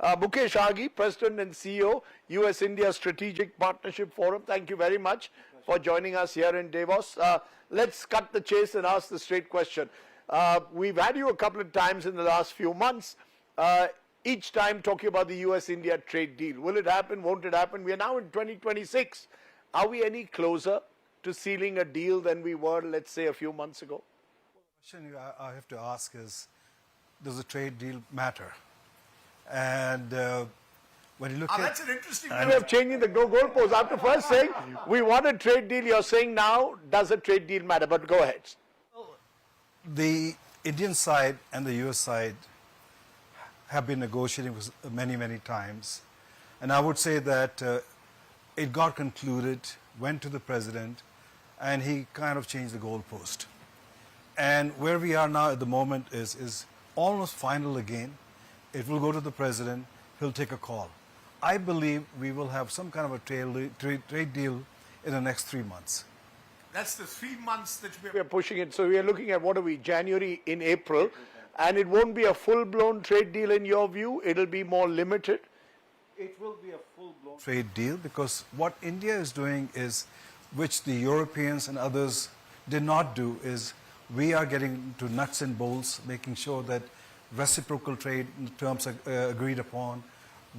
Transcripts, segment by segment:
Mukesh Aghi, President and CEO, US-India Strategic Partnership Forum. Thank you very much for joining us here in Davos. Let's cut the chase and ask the straight question. We've had you a couple of times in the last few months, each time talking about the US-India trade deal. Will it happen? Won't it happen? We are now in 2026. Are we any closer to sealing a deal than we were, let's say, a few months ago? The question I have to ask is, does a trade deal matter? And when you look at... That's an interesting way of changing the goalpost. After first saying, we want a trade deal, you're saying now, does a trade deal matter? But go ahead. The Indian side and the US side have been negotiating many, many times. And I would say that it got concluded, went to the president, and he kind of changed the goalpost. And where we are now at the moment is almost final again. It will go to the president. He'll take a call. I believe we will have some kind of a trade deal in the next 3 months. That's the 3 months that we are pushing it. So we are looking at, what are we, January in April. And it won't be a full-blown trade deal in your view. It'll be more limited. It will be a full-blown trade deal because what India is doing is, which the Europeans and others did not do, is we are getting to nuts and bolts, making sure that reciprocal trade terms are agreed upon.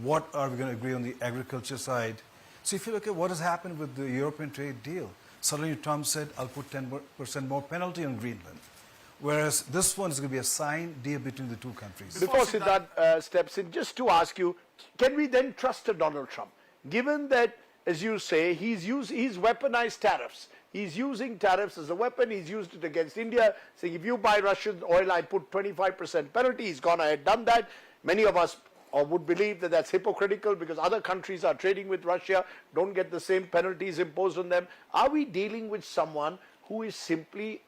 What are we going to agree on the agriculture side? So if you look at what has happened with the European trade deal, suddenly Trump said, I'll put 10% more penalty on Greenland. Whereas this one is going to be a signed deal between the two countries. Before Siddharth steps in, just to ask you, can we then trust a Donald Trump? Given that, as you say, he's weaponized tariffs. He's using tariffs as a weapon. He's used it against India, saying if you buy Russian oil, I put 25% penalty. He's gone ahead, done that. Many of us would believe that that's hypocritical because other countries are trading with Russia, don't get the same penalties imposed on them. Are we dealing with someone who is simply,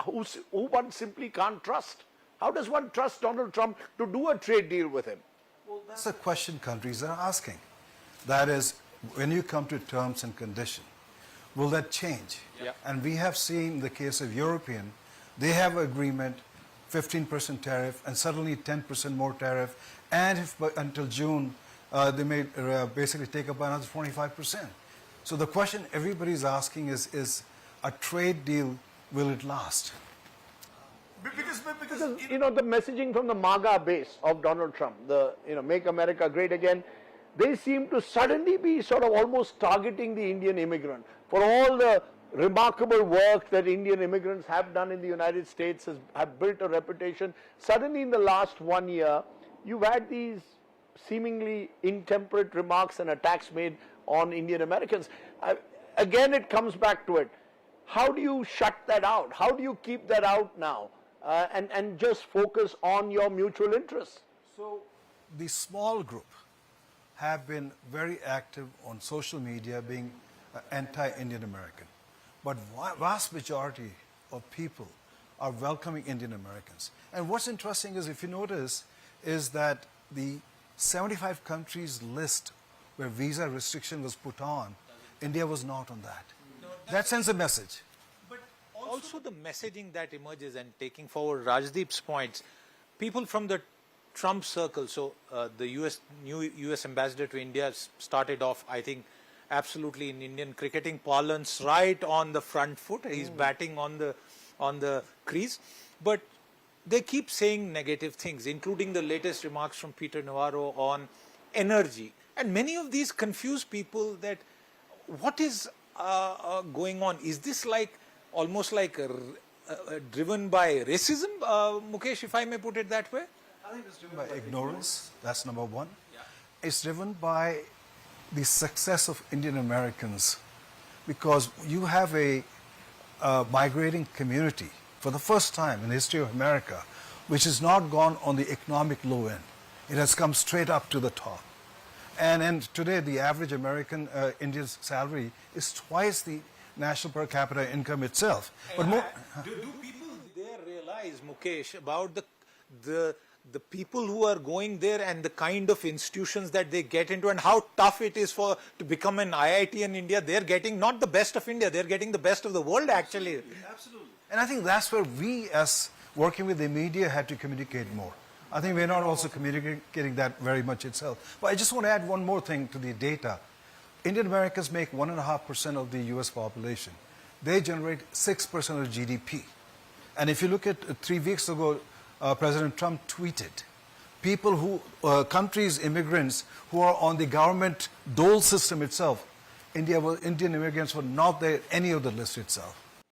who one simply can't trust? How does one trust Donald Trump to do a trade deal with him? Well, that's a question countries are asking. That is, when you come to terms and conditions, will that change? Yeah. And we have seen the case of European, they have agreement, 15% tariff, and suddenly 10% more tariff, and if until June, they may basically take up another 25%. So the question everybody's asking is a trade deal, will it last? Because you know, the messaging from the MAGA base of Donald Trump, the, Make America Great Again, they seem to suddenly be sort of almost targeting the Indian immigrant for all the remarkable work that Indian immigrants have done in the United States, have built a reputation. Suddenly in the last 1 year, you've had these seemingly intemperate remarks and attacks made on Indian Americans. Again, it comes back to it. How do you shut that out? How do you keep that out now and just focus on your mutual interests? So the small group have been very active on social media being anti-Indian American. But vast majority of people are welcoming Indian Americans. And what's interesting is, if you notice, is that the 75 countries list where visa restriction was put on, India was not on that. No, that sends a message. But also the messaging that emerges, and taking forward Rajdeep's points, people from the Trump circle, so the new US ambassador to India started off, I think, absolutely in Indian cricketing parlance, right on the front foot. He's batting on the crease, but they keep saying negative things, including the latest remarks from Peter Navarro on energy. And many of these confuse people that what is going on? Is this like almost like driven by racism, Mukesh, if I may put it that way? I think it's driven by ignorance, that's number one. Yeah. It's driven by the success of Indian Americans because you have a migrating community for the first time in the history of America, which has not gone on the economic low end. It has come straight up to the top. And today the average American Indian's salary is twice the national per capita income itself. But more, do people there realize, Mukesh, about the people who are going there and the kind of institutions that they get into and how tough it is to become an IIT in India? They're getting not the best of India, they're getting the best of the world actually. Absolutely. And I think that's where we, as working with the media, had to communicate more. I think we're not also communicating that very much itself. But I just want to add one more thing to the data. Indian Americans make 1.5% of the US population. They generate 6% of GDP. And if you look at 3 weeks ago, President Trump tweeted, people who, countries, immigrants who are on the government dole system itself, Indian immigrants were not there any of the list itself.